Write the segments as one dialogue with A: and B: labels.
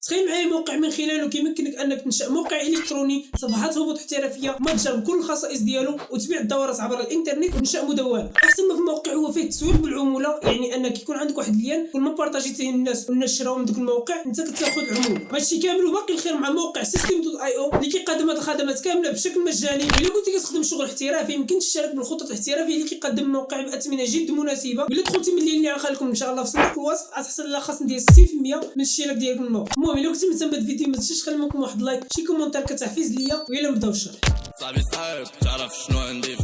A: تخيل معايا موقع من خلاله كيمكنك انك تنشا موقع الكتروني، صفحات هبوط احترافيه، متجر بكل الخصائص ديالو، وتبيع الدورات عبر الانترنت وتنشا مدونه. احسن ما في موقع هو فيه التسويق بالعموله، يعني انك يكون عندك واحد اللين كل ما بارطاجيتيه الناس والناس شراو من داك الموقع انت كتاخذ عموله. هادشي كامل وباقي الخير مع موقع system.io اللي كيقدم هاد الخدمات كامله بشكل مجاني. الا كنتي كتخدم شغل احترافي يمكن تشارك بالخطط الاحترافيه اللي كيقدم الموقع باثمنه جد مناسبه. الا دخلتي من اللين اللي غنخلي لكم ان شاء الله في صندوق الوصف غتحصل على خصم ديال 60% من الاشتراك ديالك من الموقع. المهم الا كنتي مهتم بهاد الفيديو ما تنساش تخلي لكم واحد لايك، شي كومونتير كتحفيز ليا، ويلا نبداو الشرح.
B: صاحبي صاحب تعرف شنو عندي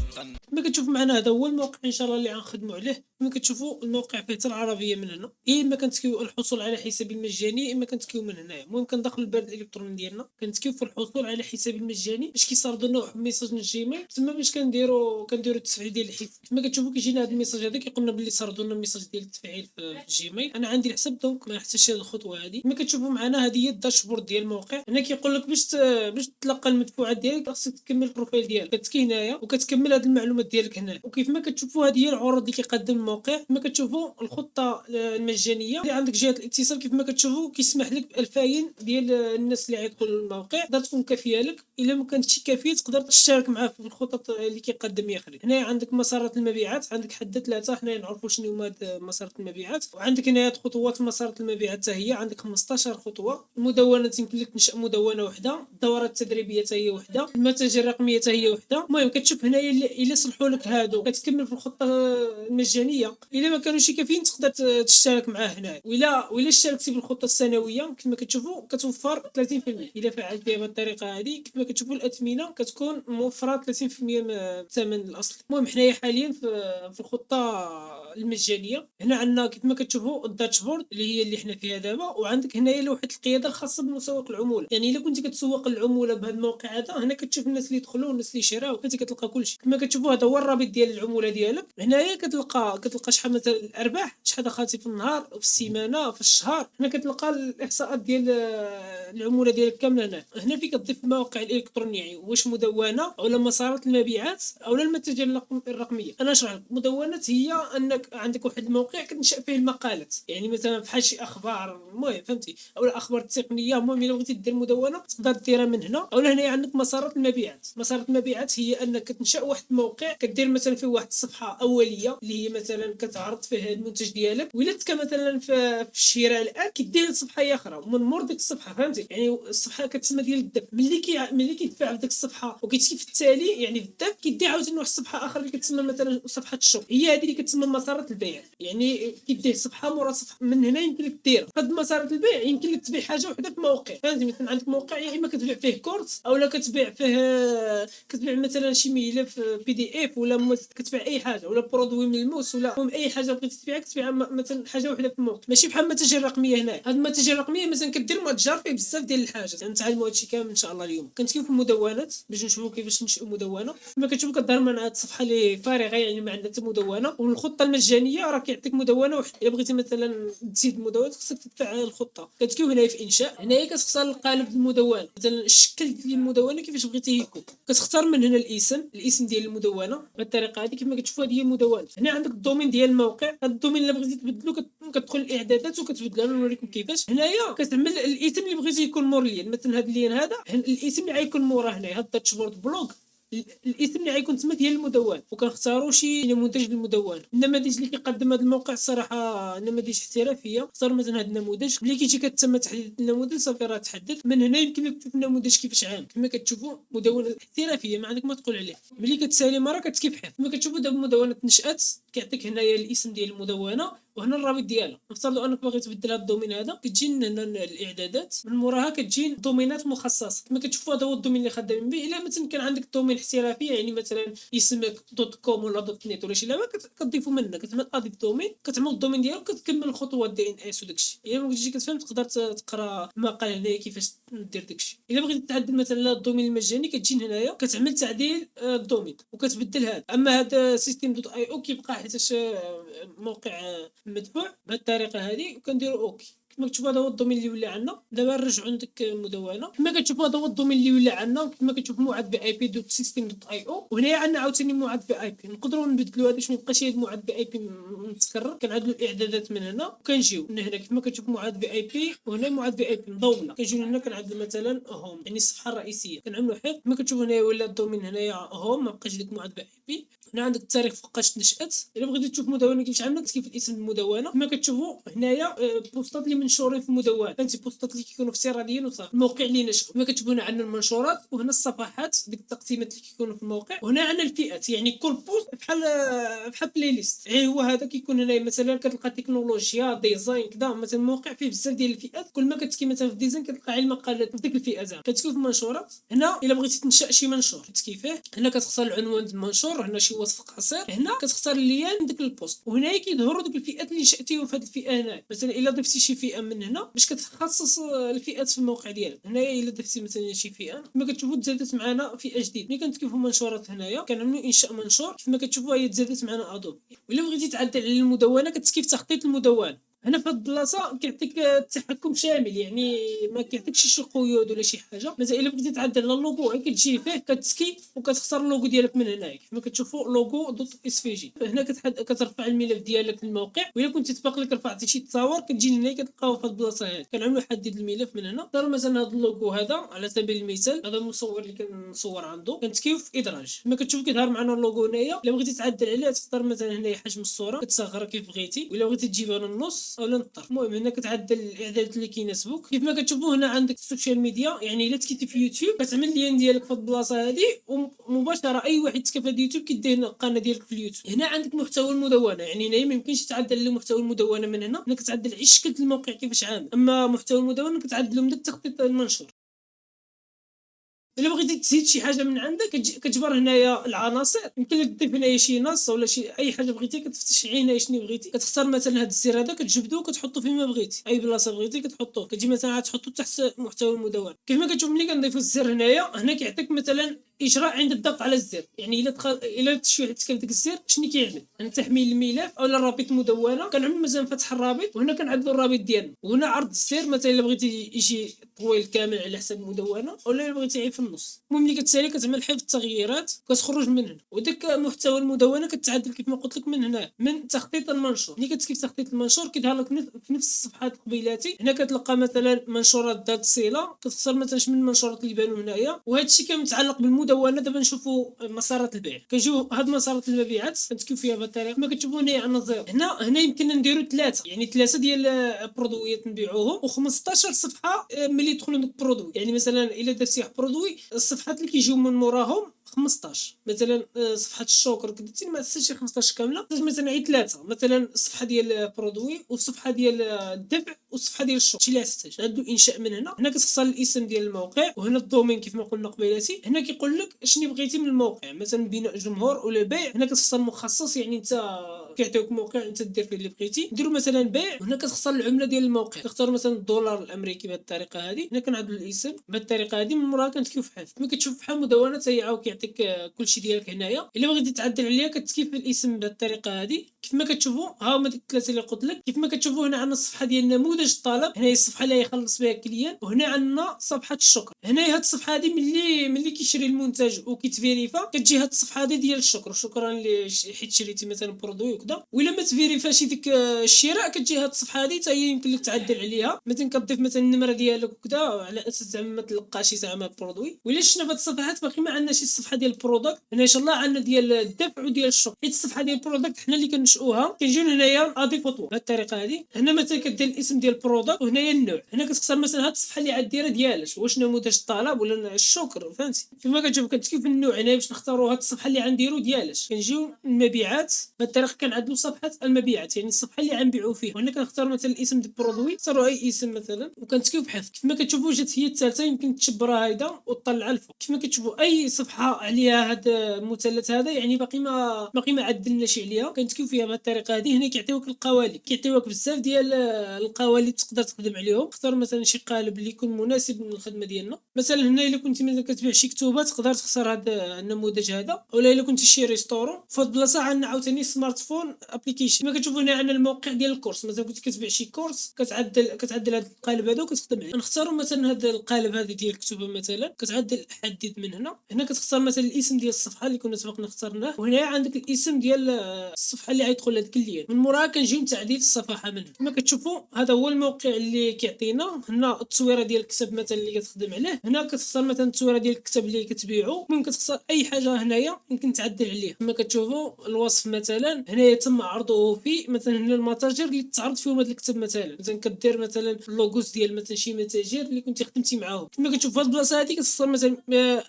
A: كما كتشوفوا معنا هذا هو الموقع ان شاء الله اللي غنخدموا عليه. كما كتشوفوا الموقع فيه حتى العربيه من هنا، يا اما كنتكيو الحصول على حساب المجاني يا اما كنتكيو من هنايا. المهم كندخلوا البريد الالكتروني ديالنا كنتكيو في الحصول على حساب المجاني باش كيصاوبوا لنا واحد الميساج من الجيميل تما باش كنديروا التفعيل ديال الحساب. كما كتشوفوا كيجينا هذا الميساج هذا كيقولنا باللي صردوا لنا الميساج ديال التفعيل في الجيميل. انا عندي الحساب دونك ما نحتاجش هذه الخطوه هذه. كما كتشوفوا معنا هذه هي الداشبورد ديال الموقع. هنا كيقول لك باش تلقى المدفوعات ديالك خاصك تكمل البروفايل ديالك، كتكي هنايا وكتكمل هذه المعلومات ديالك هنا. وكيف ما كتشوفوا هذه هي العروض اللي كيقدم الموقع. كما كتشوفوا الخطه المجانيه اللي عندك جهه الاتصال كيف ما كتشوفوا كيسمح لك ب2000 ديال الناس اللي غيدخلوا للموقع تقدر تكون كافيه لك. الا ما كانتش كافيه تقدر تشترك معاه في الخطط اللي كيقدم ياخري. هنا عندك مسارات المبيعات، عندك حد 3. حنا نعرفوا شنو هما مسارات المبيعات. وعندك هنا خطوات مسارات المبيعات حتى هي عندك 15 خطوه. المدونه يمكن لك تنشا مدونه وحده، الدورات التدريبيه حتى هي وحده، المتاجر الرقميه حتى هي وحده. المهم كتشوف هنايا الا صلحوا لك هادو كتكمل في الخطه المجانيه. الا ما كانوش كافيين تقدر تشترك معاه هنا. ولا اشتركتي بالخطه السنويه كما كتشوفوا كتوفر 30%. الا فعلتيها بالطريقه هذه كما كتشوفوا الاثمنه كتكون موفره 30% من الثمن الاصلي. المهم حنايا حاليا في الخطه المجانيه. هنا عندنا كيف ما كتشوفوا الداشبورد اللي حنا فيها دابا. وعندك هنايا لوحه القياده الخاصه بمسوق العموله. يعني الا كنتي كتسوق العموله بهذا الموقع هذا هنا كتشوف الناس اللي دخلوا والناس اللي شراو كنتي كتلقى كلشي. كما كتشوفوا هذا هو الرابط ديال العموله ديالك. هنايا كتلقى شحال مثلا الارباح، شحال دخلتي في النهار في السيمانه في الشهر. هنا كتلقى الاحصاءات ديال العموله ديالك كامله. هنا فيك تضيف المواقع الالكترونيه يعني واش مدونه او مسارات المبيعات او المتاجر الرقميه. انا نشرح لك. مدونات هي انك عندك واحد الموقع كتنشا فيه المقالات، يعني مثلا بحال شي اخبار المهم فهمتي او الاخبار التقنيه. المهم الا بغيتي دير مدونه تقدر ديرها من هنا. او هنا عندك مسارات المبيعات. مسارات المبيعات هي انك تنشا واحد الموقع كدير مثلا فيه واحد الصفحه اوليه اللي هي مثلا كتعرض فيه المنتج ديالك. ولا مثلا في الشراء الان كدير صفحه اخرى من مور ديك الصفحه فهمتي. يعني الصفحه كتسمى ديال الدفع. ملي كيدفع في ديك الصفحه وكيتكي في التالي يعني في الدفع كيدي عاوتاني واحد الصفحه اخرى اللي كتسمى مثلا صفحه الشوب. هي هذه اللي كتسمى مسارات البيع. يعني كيدير صفحه مورا صفحه. من هنا يمكن لك دير هاد مسارات البيع. يمكن لك تبيع حاجه وحده في موقع فهمتي. مثلا عندك موقع يا اما كتبيع فيه كورس او كتبيع فيه مثلا شي ملف PDF ولا كتبيع اي حاجه ولا برودوي ملموس ولا اي حاجه بغيتي تبيع مثلا حاجه وحده في الموقع. ماشي بحال المتاجر الرقميه. هنا هاد المتاجر الرقميه مثلا كدير متجر فيه بزاف ديال الحاجات. نتعلموا هادشي كامل ان شاء الله اليوم. كنتكلم في المدونات باش نشوفوا كيفاش ننشئوا مدونه. كما كتشوفوا كظهر من هاد الصفحه اللي فارغه يعني ما عندها حتى مدونه. والخطه المجانيه راه كيعطيك مدونه وحده. الا بغيتي مثلا تزيد مدونات خصك تدفع الخطه. كتكيو هنا في انشاء. هنايا كتختار القالب المدونه مثلا الشكل ديال المدونه كيفاش بغيتيه يكون. كتختار من هنا الاسم ديال المدونه بالطريقه هذه. كما كتشوفوا هذه هي المدونه. هنا عندك الدومين ديال الموقع. هذا الدومين اللي بغيتي تبدلو كتدخل الاعدادات وكتبدلها. نوريكم كيفاش. هنايا كتعمل الاسم اللي بغيتي يكون مور لين. مثلا هذا اللين هذا الاسم اللي غيكون مورا هنا هذا الداشبورد بلوغ. الاسم اللي غيكون تما ديال المدون. وكنختاروا شي نموذج للمدون. النماذج اللي كيقدم هذا الموقع الصراحه نماذج احترافيه. اختار مثلا هذا النموذج. ملي كيجي كتم تحديد النموذج صافي راه تحدد. من هنا يمكن لك تشوف النموذج كيفاش عام. كما كتشوفوا مدونه احترافيه ما عندك ما تقول عليه. ملي كتسالي مره كتكيف. كما كتشوفوا دابا المدونه نشات كيعطيك هنايا الاسم ديال المدونه وهنا الرابط ديالها. نفترضوا انك باغي تبدل هذا الدومين هذا كتجي هنا الاعدادات من موراها كتجي دومينات مخصصه. كما كتشوفوا هذا هو الدومين اللي خدامين به. الا مثلا كان عندك دومين احترافي يعني مثلا اسمك .com ولا .net ولا شي لعبه كتضيفوا منها. كتعمل ادي الدومين كتعمل الدومين ديالك كتكمل الخطوات ديال DNS وداكشي. الا ما كنتيش كتفهم تقدر تقرا المقال هنايا كيفاش دير داكشي. الا بغيتي تعدل مثلا الدومين المجاني كتجي هنايا كتعمل تعديل الدومين وكتبدل هذا. اما هذا system.io كيبقى حيت موقع مدفوع بهذه الطريقه هذه وكنديروا اوكي. كما كتشوفوا هذا هو الدومين اللي ولا عندنا. دابا نرجعوا عندك المدونه. كما كتشوفوا هذا هو الدومين اللي ولا عندنا. كما كتشوفوا موعد في اي بي دوت سيستم دوت اي او. وهنا عندنا عاوتاني موعد في اي بي. نقدروا نبدلوا هذا باش ما يبقاش هذا الموعد في اي بي متكرر. كنعدلوا الاعدادات من هنا وكنجيو من هنا كما كتشوف موعد في اي بي، وهنا موعد في اي بي مضوله. كنجيو هنا كنعدلوا مثلا هوم يعني الصفحه الرئيسيه، كنعملوا حفظ. كما كتشوفوا هنا ولا الدومين هنايا هوم، ما بقاش ديك موعد في اي بي. هنا عندك التاريخ فوقاش نشات. الا بغيتي تشوف مدونه كيفاش عملت كيف الاسم المدونه. كما كتشوفوا هنايا بوستات اللي منشورين في المدونه، فهمتي بوستات اللي كيكونوا في سيراديين وصافي. الموقع اللي نشأ كما كتشوفوا هنا عندنا المنشورات، وهنا الصفحات ديك التقسيمات اللي كيكونوا في الموقع. وهنا عندنا الفئات، يعني كل بوست بحال بلاي ليست. يعني هو هذا كيكون هنا مثلا كتلقى تكنولوجيا ديزاين كذا، مثلا الموقع فيه بزاف ديال الفئات. كل ما كتسكي مثلا في ديزاين كتلقى على المقالات في ديك الفئه زعما. كتسكي في المنشورات هنا الا بغيتي تنشا شي منشور كتسكي فيه. هنا كتختار العنوان ديال المنشور، هنا شي وصف قصير. هنا كتختار اللين ديك البوست، وهنا كيظهروا ديك الفئات اللي نشاتيهم في هذه الفئه هنا. مثلا الا ضفتي شي فئه من هنا باش كتخصص الفئات في الموقع ديالك. هنايا الا ضفتي مثلا شي فئه كما كتشوفوا تزادت معنا فئه جديده. ملي كنتكيفوا منشورات هنايا كنعملوا انشاء منشور كما كتشوفوا هي تزادت معنا ادوب. ولا بغيتي تعدل على المدونه كتسكي في تخطيط المدونه. هنا في هاد البلاصه كيعطيك التحكم شامل، يعني ما كيعطيكش شي قيود ولا شي حاجه. مثلا الا بغيتي تعدل على اللوغو كتجي فيه كتسكي وكتختار اللوغو ديالك من هنايا كما كتشوفوا لوغو دوت اس في جي. هنا كترفع الملف ديالك للموقع. والا كنتي تباقي لك رفعتي شي تصاور كتجي هنا كتلقاو في هاد البلاصه هادي. كنعملوا حدد الملف من هنا. اختار مثلا هاد اللوغو هذا على سبيل المثال، هذا المصور اللي كنصور عنده. كنتكيو في ادراج كما كتشوف كيظهر معنا اللوغو هنايا. الا بغيتي تعدل عليه تختار مثلا هنايا حجم الصوره كتصغرها كيف بغيتي، ولا بغيتي تجيبها للنص اولا للطرف. المهم هنا كتعدل الاعدادات اللي كيناسبوك. كيف ما كتشوفوا هنا عندك السوشيال ميديا، يعني الا تكيتي في يوتيوب كتعمل اللين ديالك في البلاصه هذه ومباشره اي واحد تكا في اليوتيوب كيدير القناه ديالك في اليوتيوب. هنا عندك محتوى المدونه، يعني هنا ما يمكنش تعدل له محتوى المدونه من هنا. هنا كتعدل على شكل الموقع كيفاش عامل، اما محتوى المدونه كتعدلو من التخطيط المنشور. الا بغيتي تزيد شي حاجه من عندك كتجبر هنايا العناصر. يمكن لك تضيف هنايا شي نص ولا شي اي حاجه بغيتي. كتفتش هنايا شنو بغيتي، كتختار مثلا هذا الزر هذا كتجبدو وكتحطو فيما بغيتي، اي بلاصه بغيتي كتحطوه. كتجي مثلا تحطو تحت محتوى المدونه. كيف ما كتشوف ملي كنضيفو الزر هنايا هنا كيعطيك مثلا اجراء عند الضغط على الزر. يعني الا شي واحد تكا في داك الزر شنو كيعمل، عند تحميل الملف اولا الرابط مدونه كنعمل مثلا فتح الرابط، وهنا كنعدلوا الرابط ديالنا. وهنا عرض الزر مثلا الا بغيتي يجي طويل كامل على حسب المدونه، ولا الا بغيتي غير في النص. المهم ملي كتسالي كتعمل حفظ التغييرات كتخرج من هنا. وداك محتوى المدونه كتعدل كيف ما قلت لك من هنا من تخطيط المنشور. ملي كتسكي في تخطيط المنشور كيظهر لك في نفس الصفحات قبيلاتي. هنا كتلقى مثلا منشورات ذات صله، كتختار مثلا شنو من المنشورات اللي بانوا هنايا. وهذا الشيء كان متعلق بالمدونه. دابا نشوفوا مسارات البيع. كنجيو هاد مسارات المبيعات كنتكيو فيها بهذه الطريقه. كما كتشوفوا هنا عندنا زيرو. هنا يمكننا نديروا ثلاثه، يعني ثلاثه ديال برودويات نبيعوهم، و15 صفحه ملي يدخلوا دوك البرودوي. يعني مثلا الا درتي واحد برودوي الصفحات اللي كيجيو من موراهم 15. مثلا صفحه الشكر كديتي ما تنساش 15 كامله. مثلا عيد ثلاثه، مثلا الصفحه ديال البرودوي والصفحه ديال الدفع والصفحه ديال الشكر. شي اللي تحتاج عندو انشاء من هنا. هنا كتختار الاسم ديال الموقع، وهنا الدومين كيف ما قلنا قبيلاتي. هنا كيقول لك شنو بغيتي من الموقع، مثلا بناء جمهور ولا بيع. هنا كتختار مخصص، يعني انت كيعطيوك موقع انت دير فيه اللي بغيتي. نديروا مثلا بيع. هنا كتختار العمله ديال الموقع، تختار مثلا الدولار الامريكي بهذه الطريقه هذه. هنا كنعدلوا الاسم بهذه الطريقه هذه. من موراها كنتكيو في حفظ. كما كتشوف بحال مدونه حتى عاود كيعطيك كلشي ديالك هنايا. الا بغيتي تعدل عليها كتكيف في الاسم بهذه الطريقه هذه. كيف ما كتشوفوا ها هما ديك الثلاثه اللي قلت لك. كيف ما كتشوفوا هنا عندنا الصفحه ديال نموذج الطلب، هنا هي الصفحه اللي يخلص بها الكليان. وهنا عندنا صفحه الشكر. هنا هاد الصفحه هذه ملي كيشري المنتج وكيتفيريفا كتجي هاد الصفحه هذه ديال الشكر. شكرا حيت شريتي مثلا برودوي وكذا. ولا ما تفيريفاش ديك الشراء كتجي هاد الصفحه هذه حتى هي يمكن لك تعدل عليها. مثلا كتضيف مثلا النمره ديالك وكذا على اساس زعما ما تلقاش زعما برودوي. ولا شفنا في هاد الصفحات باقي ما عندناش الصفحه ديال البرودكت. هنا ان شاء الله عندنا ديال الدفع وديال الشكر، حيت الصفحه ديال البرودكت حنا اللي كنشؤوها. كنجيو هنايا اضيف خطوه بهذه الطريقه هذه. هنا مثلا كدير الاسم ديال البرودكت وهنايا النوع. هنا كتختار مثلا هاد الصفحه اللي عاد ديالاش واش نموذج الطلب ولا الشكر، فهمتي. كما كتشوف كتكيف النوع هنا باش نختاروا هاد الصفحه اللي غنديروا ديالاش. كنجيو المبيعات بهذه الطريقه كنعدلوا صفحه المبيعات، يعني الصفحه اللي غنبيعوا فيها. وهنا كنختار مثلا الاسم ديال البرودوي، نختاروا اي اسم مثلا وكنتكيو بحث. كما كتشوفوا جات هي الثالثه، يمكن تشبرها هيدا وتطلعها الفوق. كما كتشوفوا اي صفحه عليها هذا المثلث هذا يعني باقي ما عدلناش عليها. كنتكيو فيها بهذه الطريقه هذه. هنا كيعطيوك القوالب، كيعطيوك بزاف ديال القوالب تقدر تخدم عليهم. اختار مثلا شي قالب اللي يكون مناسب للخدمه ديالنا. مثلا هنا الا كنتي مثلا كتبيع شي كتوبات تقدر تختار هذا النموذج هذا. ولا الا كنتي شي ريستورون. في هذه البلاصه عندنا عاوتاني سمارت فون فون ابليكيشن. كما كتشوفوا هنا عندنا الموقع ديال الكورس، مثلا كنت كتبيع شي كورس كتعدل هذا القالب هذا وكتخدم عليه. نختاروا مثلا هذا القالب هذا ديال الكتب مثلا، كتعدل حدد من هنا كتختار مثلا الاسم ديال الصفحه اللي كنا سبقنا اخترناه، وهنا عندك الاسم ديال الصفحه اللي غيدخل هذاك اللين. من موراها كنجيو لتعديل الصفحه منها. كما كتشوفوا هذا هو الموقع اللي كيعطينا هنا التصويره ديال الكتاب مثلا اللي كتخدم عليه. هنا كتختار مثلا التصويره ديال الكتاب اللي كتبيعو، ممكن تختار اي حاجه هنايا يمكن تعدل عليها. كما كتشوفوا الوصف مثلا هنايا تم عرضه في مثلا هنا المتاجر اللي تعرض فيهم هذا الكتاب، مثلا كدير مثلا اللوغوز ديال مثلا شي متاجر اللي كنتي خدمتي معاهم. كما كتشوف هاد البلاصه هذه كتختار مثلا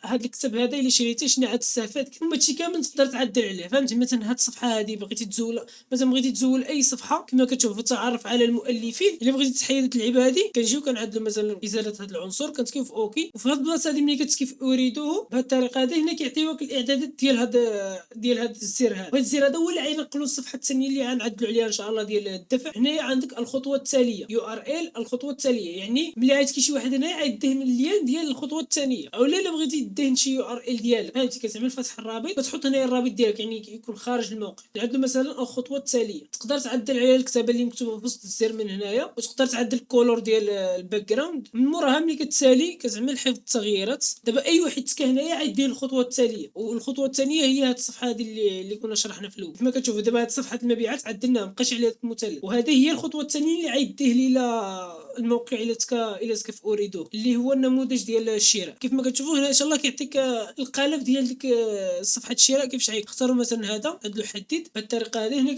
A: هاد الكتاب هذا اللي شريتيه شنو غتستافد، كما هادشي كامل تقدر تعدل عليه. فهمتي مثلا هاد الصفحه هذه بغيتي تزول، مثلا بغيتي تزول اي صفحه كما كتشوف تعرف على المؤلفين، الا بغيتي تحيد اللعيبه هذه كنجيو كنعدلوا مثلا ازاله هذا العنصر، كنتكيو في اوكي. وفي هاد البلاصه هذه ملي كتسكي في اريدوه بهذه الطريقه هذه هنا كيعطيوك الاعدادات ديال هذا الزر هذا. وهذا الزر هذا هو اللي غينقلوا الصفحه الثانيه اللي غنعدلوا عليها ان شاء الله ديال الدفع. هنايا عندك الخطوه التاليه URL الخطوه التاليه، يعني ملي غيتكي شي واحد هنايا غيدهن اللين ديال الخطوه الثانيه، او الا بغيتي دهن شي URL ديالك فهمتي كتعمل فتح الرابط كتحط هنايا الرابط ديالك يعني يكون خارج الموقع. تعدلوا مثلا الخطوه التاليه، تقدر تعدل على الكتابه اللي مكتوبه في وسط الزر من هنايا، وتقدر تعدل الكولور ديال الباك جراوند. من موراها ملي كتسالي كتعمل حفظ التغييرات. دابا اي واحد تكا هنايا غيدير الخطوه التاليه، والخطوه الثانيه هي هذه الصفحه هذه اللي كنا شرحنا في الاول. كما كتشوفوا دابا هذه صفحه المبيعات عدلناها مابقاش عليها المثلث، وهذه هي الخطوه الثانيه اللي غيديه لينا الموقع الى تكا في اوريدو اللي هو النموذج ديال الشراء. كيف ما كتشوفوا هنا ان شاء الله كيعطيك القالب ديال ديك صفحه الشراء كيفاش غيختاروا مثلا هذا عدلو حدد بهذه الطريقه هذه. هنا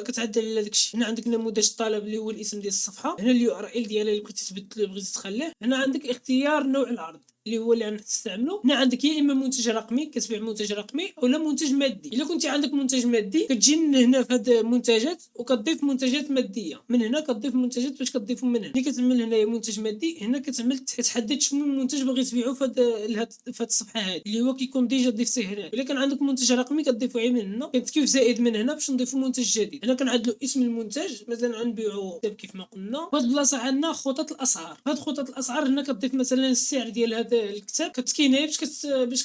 A: كتعدل على داكشي. هنا عندك نموذج الطلب اللي هو الاسم ديال الصفحه، هنا URL ديالها اللي بغيتي تبدلو بغيتي تخليه. هنا عندك اختيار نوع العرض اللي هو اللي غنستعملو. هنا عندك يا اما منتج رقمي كتبيع منتج رقمي اولا منتج مادي. الا كنتي عندك منتج مادي كتجي هنا في هاد المنتجات وكتضيف منتجات ماديه. من هنا كتضيف منتجات باش كتضيفوا من هنا. ملي كتعمل هنايا منتج مادي هنا كتعمل كتحدد شنو المنتج باغي تبيعو في هاد الصفحه هذه اللي هو كيكون ديجا ضيفتيه هنا. الا كان عندك منتج رقمي كتضيفو غير من هنا، كتكيف زائد من هنا باش نضيفو منتج جديد. هنا كنعدلو اسم المنتج مثلا غنبيعو كيف ما قلنا. في هاد البلاصه عندنا خطط الاسعار. هاد خطط الاسعار هنا كتضيف مثلا السعر ديال هذا الكتاب كتكينها باش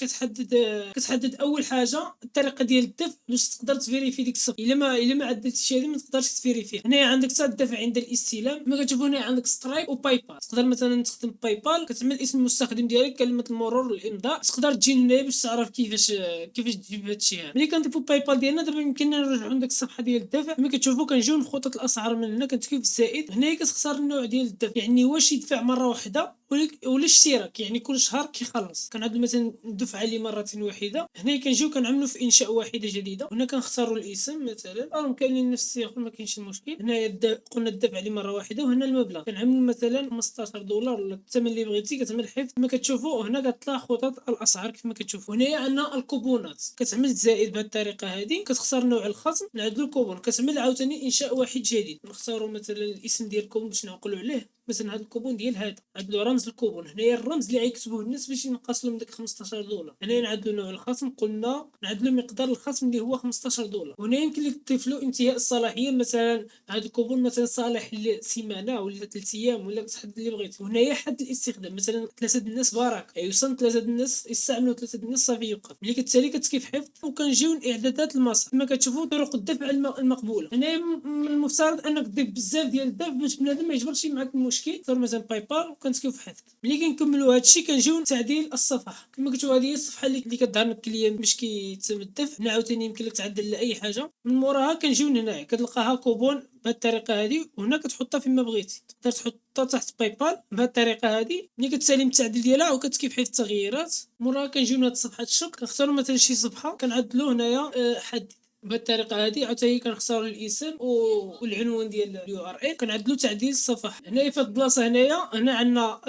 A: كتحدد اول حاجه الطريقه ديال الدفع باش تقدر تفيريفي ديك الصفحه. الا ما عدلتيش هذه ما تقدرش تفيريفيها. هنا عندك حتى الدفع عند الاستلام. كما كتشوفوا هنا عندك سترايب وباي بال. تقدر مثلا تستخدم باي بال كتعمل اسم المستخدم ديالك كلمه المرور الامضاء. تقدر تجي هنا باش تعرف كيفاش تجيب هذا الشيء هذا. ملي كنضيفوا باي بال ديالنا دابا يمكننا نرجعوا عندك الصفحه ديال الدفع. كما كتشوفوا كنجيو لخطط الاسعار من هنا كتكيف الزائد. هنا كتختار النوع ديال الدفع، يعني واش يدفع مره واحده ولا اشتراك يعني كل شهر كيخلص. كنعدلو مثلا الدفعه لمره واحده. هنا كنجيو كنعملوا في انشاء واحده جديده. هنا كنختاروا الاسم مثلا راهم كاينين نفس السياق ما كاينش المشكل. هنا قلنا الدفع لمره واحده. وهنا المبلغ كنعملوا مثلا $15 ولا الثمن اللي بغيتي كتعمل حفظ. كما كتشوفوا هنا كتطلع خطط الاسعار كيف ما كتشوفوا. هنا عندنا الكوبونات كتعمل زائد بهذه الطريقه هذه. كتختار نوع الخصم نعدلو الكوبون. كتعمل عاوتاني انشاء واحد جديد. نختاروا مثلا الاسم ديال الكوبون باش نعقلوا عليه. مثلا هذا الكوبون ديال هذا عدلوا رمز الكوبون. هنايا الرمز اللي غيكتبوه الناس باش ينقص لهم داك $15. هنا نعدلوا نوع الخصم قلنا نعدلوا مقدار الخصم اللي هو $15. وهنا يمكن لك تضيف له انتهاء الصلاحيه. مثلا هذا الكوبون مثلا صالح لسيمانه ولا 3 ايام ولا تحدد اللي بغيتي. وهنايا حد الاستخدام مثلا 3 الناس بارك يوصل 3 الناس يستعملوا 3 الناس صافي يوقف. ملي كتسالي كتكيف حفظ. وكنجيو لاعدادات المصرف. كما كتشوفوا طرق الدفع المقبوله. هنا من المفترض انك تضيف بزاف ديال الدفع باش بنادم ما يجبرش معك المشكل. صار مثلا باي بال وكنتكيو في حفظ. ملي كنكملوا هذا الشيء كنجيو لتعديل الصفحه. كما كتشوفوا هذه هي الصفحه اللي كتظهر لك الكليان باش كيتم الدفع. هنا عاوتاني يمكن لك تعدل لاي حاجه. من موراها كنجيو هنايا كتلقاها كوبون بهذه الطريقه هذه. وهنا كتحطها فيما بغيتي. تقدر تحطها تحت باي بال بهذه الطريقه هذه. ملي كتسالي التعديل ديالها وكتكيف حفظ التغييرات. موراها كنجيو لهاد صفحه الشكر كنختاروا مثلا شي صفحه كنعدلوا هنايا حد بهذه الطريقه هذه. عاوتاني كنختاروا الاسم والعنوان ديال URL كنعدلوا تعديل الصفحه. هنايا في هذه البلاصه هنا عندنا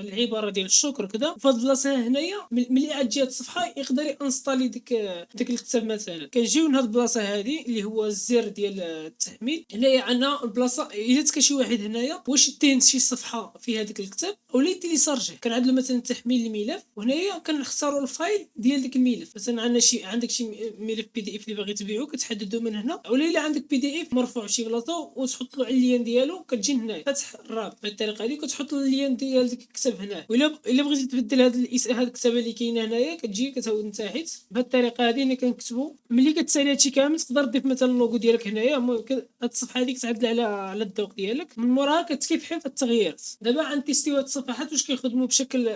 A: العباره ديال الشكر كذا. في هذه البلاصه هنايا ملي عاد جات الصفحه يقدر انستالي ديك الكتاب مثلا. كنجيو لهاد البلاصه هذه اللي هو الزر ديال التحميل. هنايا عندنا البلاصه الا تكا شي واحد هنايا واش يدين شي صفحه في هذاك الكتاب ولا تيليشارجي كنعدلوا مثلا تحميل الملف. وهنايا كنختاروا الفايل ديال ديك الملف. مثلا عندنا عندك شي ملف PDF اللي باغي تبيعو كتحددو من هنا، ولا الا عندك بي دي اف مرفوع شي بلاصه وتحط له على اللين ديالو كتجي هنايا فتح الرابط. بهذه الطريقه هذه كتحط اللين ديال ديك الكتاب هنا. الا بغيتي تبدل هاد هاد الكتابه اللي كاينه هنايا كتجي كتعاود من تحت. بهذه الطريقه هذه انا كنكتبو ملي كتسالي هادشي كامل تقدر تضيف مثلا اللوغو ديالك هنايا. ممكن هاد الصفحه هذيك تعدل على الذوق ديالك. من موراها كتكيف التغييرات. دابا غنتيستيو هاد الصفحات واش كيخدموا بشكل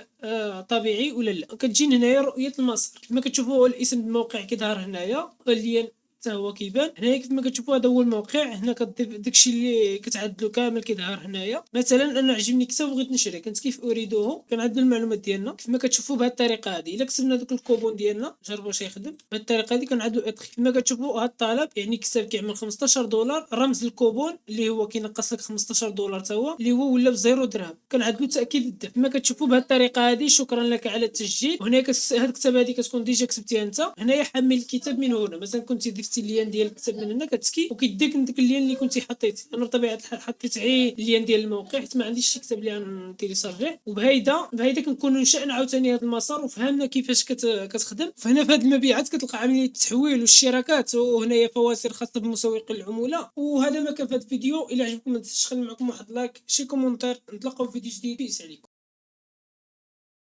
A: طبيعي ولا لا. كتجي هنايا رؤيه المسار كما كتشوفوا الاسم الموقع كيظهر هنايا، اللين حتى هو كيبان هنايا كيف ما كتشوفوا. هذا هو الموقع. هنا كتضيف داكشي اللي كتعدلو كامل كيظهر هنايا. مثلا انا عجبني كتاب وبغيت نشري كنت كيف اريدوه كنعدلو المعلومات ديالنا كيف ما كتشوفوا بهذه الطريقه هذه. الا كتبنا دوك الكوبون ديالنا جربوا واش يخدم. بهذه الطريقه هذه كنعدلو ادخل كما كتشوفوا. هذا الطلب يعني كتاب كيعمل $15 رمز الكوبون اللي هو كينقص لك $15 حتى هو اللي هو ولا بزيرو درهم. كنعدلو تاكيد الدفع كما كتشوفوا بهذه الطريقه هذه. شكرا لك على التسجيل. وهنا هاد الكتاب هذه كتكون ديجا كتبتيها انت. هنايا حمل الكتاب من هنا مثلا كنتي ضفتي اللين ديال الكتاب من هنا كتسكي وكيديك ديك اللين اللي كنتي حطيتي. انا بطبيعه الحال حطيت غير اللين ديال الموقع حيت ما عنديش شي كتاب اللي غنتيليشارجيه. وبهيدا كنكونوا نشأنا عاوتاني هذا المسار وفهمنا كيفاش كتخدم. فهنا في هذه المبيعات كتلقى عمليه التحويل والاشتراكات وهنايا فواتير خاصه بمسوقين العموله. وهذا ما كان في هذا الفيديو. الى عجبكم ما تنساوش تخلي معكم واحد لايك شي كومونتير. نتلاقاو في فيديو جديد. بيس عليكم.